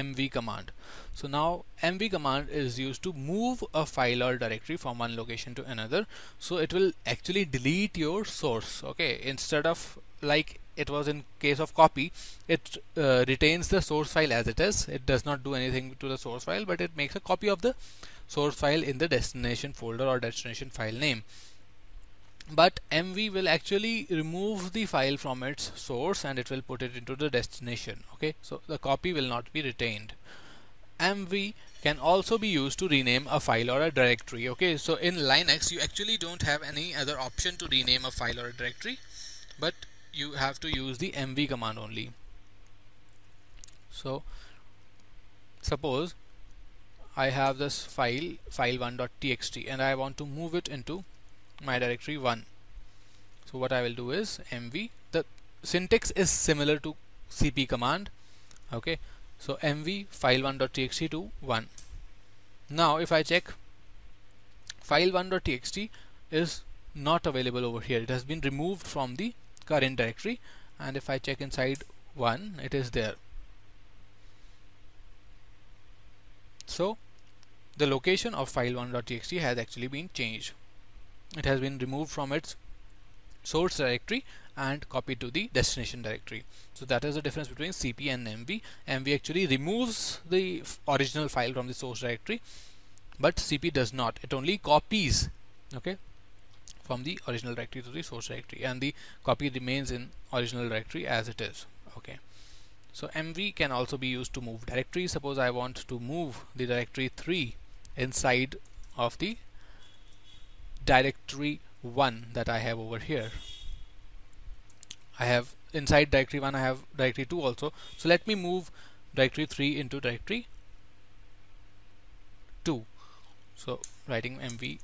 mv command. So now mv command is used to move a file or directory from one location to another. So it will actually delete your source. Okay, instead of like it was in case of copy, it retains the source file as it is. It does not do anything to the source file, but it makes a copy of the source file in the destination folder or destination file name. But mv will actually remove the file from its source and it will put it into the destination. Okay, so the copy will not be retained. mv can also be used to rename a file or a directory. Okay, so in Linux you actually don't have any other option to rename a file or a directory, but you have to use the mv command only. So suppose I have this file1.txt and I want to move it into my directory 1. So what I will do is mv, the syntax is similar to cp command. Okay, so mv file1.txt to 1. Now if I check, file1.txt is not available over here. It has been removed from the current directory, and if I check inside 1, it is there. So the location of file1.txt has actually been changed. It has been removed from its source directory and copied to the destination directory. So that is the difference between cp and mv. mv actually removes the original file from the source directory, but cp does not. It only copies, okay, from the original directory to the source directory, and the copy remains in original directory as it is. Okay, so mv can also be used to move directories. Suppose I want to move the directory 3 inside of the directory 1 that I have over here. I have inside directory 1 I have directory 2 also. So let me move directory 3 into directory 2. So writing mv.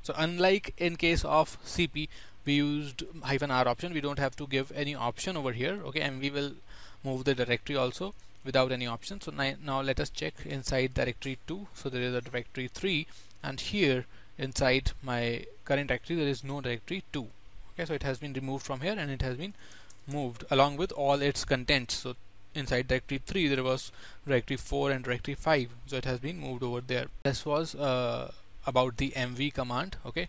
So unlike in case of cp, we used -r option. We don't have to give any option over here. Okay, mv will move the directory also without any option. So now let us check inside directory 2. So there is a directory 3, and here inside my current directory there is no directory 2. Okay, so it has been removed from here and it has been moved along with all its contents. So inside directory 3 there was directory 4 and directory 5, so it has been moved over there. This was about the mv command. Okay,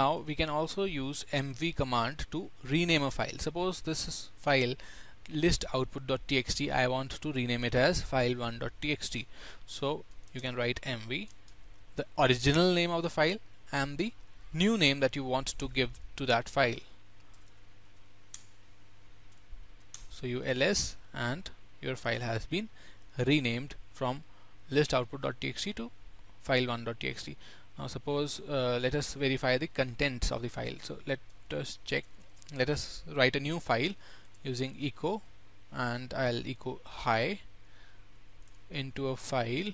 now we can also use mv command to rename a file. Suppose this is file list output.txt. I want to rename it as file1.txt. so you can write mv, the original name of the file and the new name that you want to give to that file. So you ls and your file has been renamed from list output.txt to file1.txt. Now suppose let us verify the contents of the file. So let us check. Let us write a new file using echo, and I'll echo hi into a file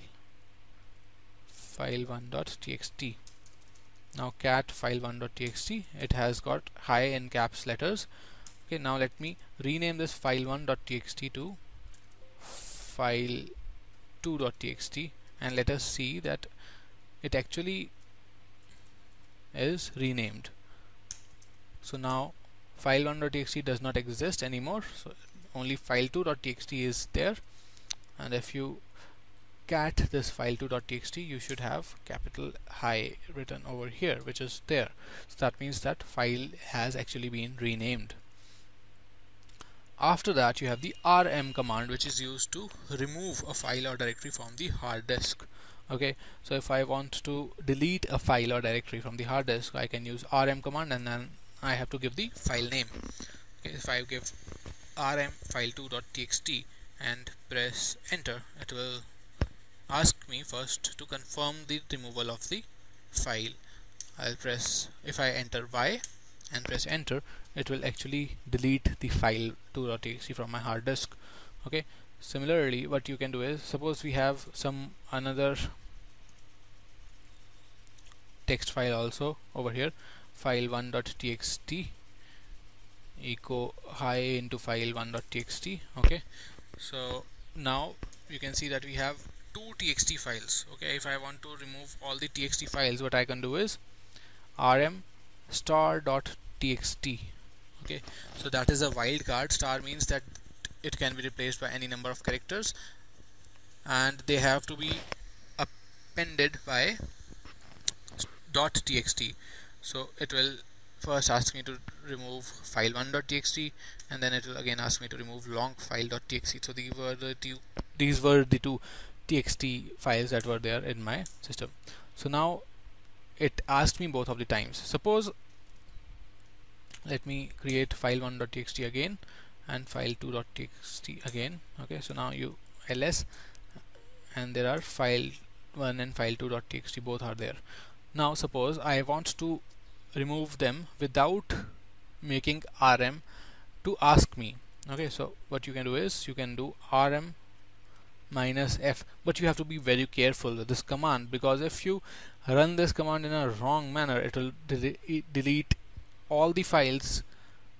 file1.txt. Now cat file1.txt, it has got hi in caps letters. Okay, now let me rename this file1.txt to file2.txt, and let us see that it actually is renamed. So now file1.txt does not exist anymore, so only file2.txt is there, and if you cat this file2.txt, you should have capital hi written over here, which is there. So that means that file has actually been renamed. After that you have the rm command, which is used to remove a file or directory from the hard disk. Okay, so if I want to delete a file or directory from the hard disk, I can use rm command, and then I have to give the file name. Okay, if I give rm file2.txt and press enter, it will ask me first to confirm the removal of the file. I'll press, if I enter y and press enter, it will actually delete the file2.txt from my hard disk. Okay, similarly what you can do is, suppose we have some another text file also over here, file1.txt, echo hi into file1.txt. okay, so now you can see that we have two txt files. Okay, if I want to remove all the txt files, what I can do is rm star.txt. okay, so that is a wildcard. Star means that it can be replaced by any number of characters. and they have to be appended by .txt. So it will first ask me to remove file1.txt, and then it will again ask me to remove long file.txt. So these were the two txt files that were there in my system. So now it asked me both of the times. Suppose, let me create file1.txt again and file2.txt again. Okay, so now you ls, and there are file1 and file2.txt, both are there. Now suppose I want to remove them without making rm to ask me. Okay, so what you can do is you can do rm minus f, but you have to be very careful with this command, because if you run this command in a wrong manner, it will delete all the files,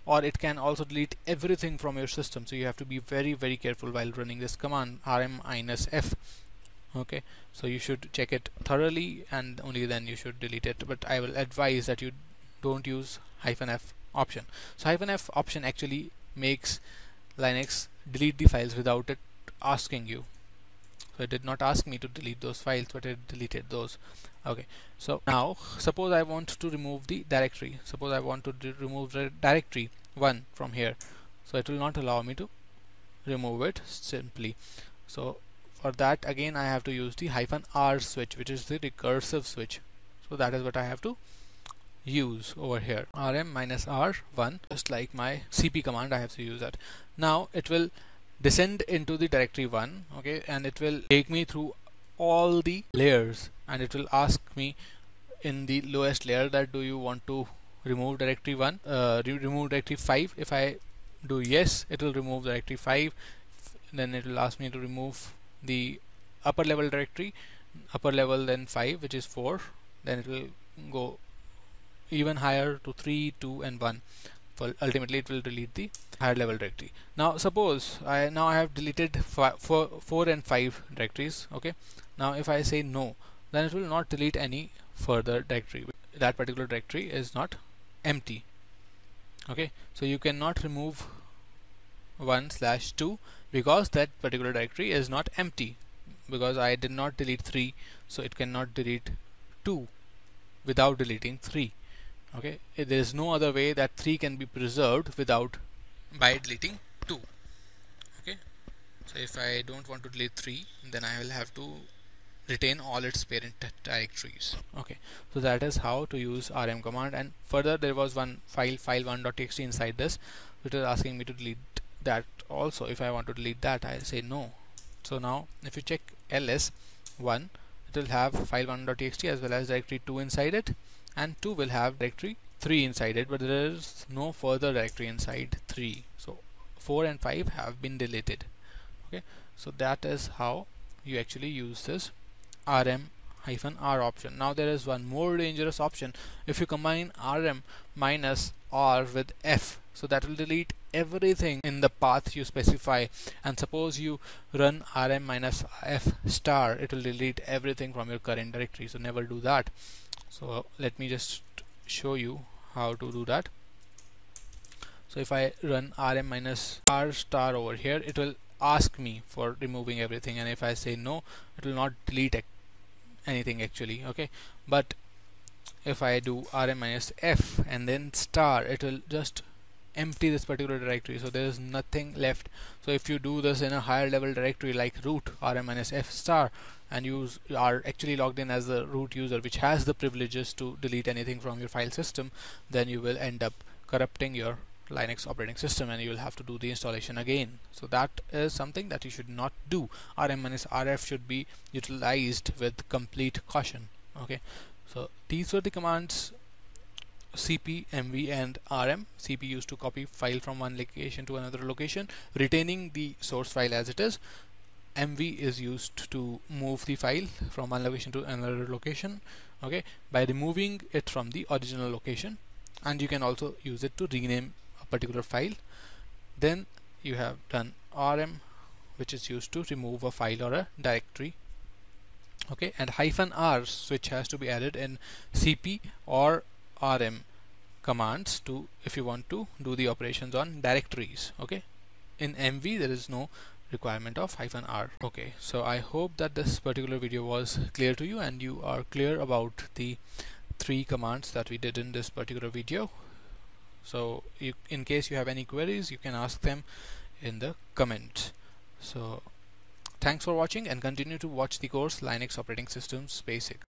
or it can also delete everything from your system. So you have to be very careful while running this command, rm minus f. Okay, so you should check it thoroughly and only then you should delete it, but I will advise that you don't use -f option. So -f option actually makes Linux delete the files without it asking you. So it did not ask me to delete those files, but it deleted those. Okay, so now suppose I want to remove the directory. Suppose I want to remove the directory 1 from here. So it will not allow me to remove it simply. So for that again I have to use the -r switch, which is the recursive switch. So that is what I have to use over here, rm minus r1, just like my cp command. I have to use that. Now it will descend into the directory 1, okay, and it will take me through all the layers, and it will ask me in the lowest layer that do you want to remove directory 1, remove directory 5. If I do yes, it will remove directory 5. Then it will ask me to remove the upper level directory, upper level, then 5, which is 4. Then it will go even higher to 3, 2 and 1. Well, ultimately it will delete the higher level directory. Now suppose I have deleted 4 and 5 directories. Okay, now if I say no, then it will not delete any further directory. That particular directory is not empty. Okay, so you cannot remove 1/2 because that particular directory is not empty, because I did not delete 3, so it cannot delete 2 without deleting 3. Okay, there is no other way that 3 can be preserved without by deleting 2. Okay, so if I don't want to delete 3, then I will have to retain all its parent directories. Okay, so that is how to use rm command. And further, there was one file1.txt inside this, which is asking me to delete that also. If I want to delete that, I say no. So now if you check ls1, it will have file1.txt as well as directory 2 inside it, and 2 will have directory 3 inside it, but there is no further directory inside 3. So 4 and 5 have been deleted. Okay, so that is how you actually use this rm-r option. Now there is one more dangerous option. If you combine rm minus r with f, so that will delete everything in the path you specify. And suppose you run rm minus f star, it will delete everything from your current directory. So never do that. So let me just show you how to do that. So if I run rm minus r star over here, it will ask me for removing everything, and if I say no, it will not delete anything actually. Okay, but if I do rm minus f and then star, it will just empty this particular directory, so there is nothing left. So if you do this in a higher level directory like root rm minus f star, and you are actually logged in as the root user which has the privileges to delete anything from your file system, then you will end up corrupting your Linux operating system, and you will have to do the installation again. So that is something that you should not do. rm-rf should be utilized with complete caution. Okay, so these were the commands cp, mv and rm. cp used to copy file from one location to another location, retaining the source file as it is. mv is used to move the file from one location to another location, okay, by removing it from the original location. And you can also use it to rename particular file. Then you have done rm, which is used to remove a file or a directory. Okay, and -r switch has to be added in cp or rm commands to if you want to do the operations on directories. Okay, in mv there is no requirement of -r. Okay, so I hope that this particular video was clear to you and you are clear about the 3 commands that we did in this particular video. So in case you have any queries, you can ask them in the comment. So thanks for watching and continue to watch the course Linux Operating Systems Basic.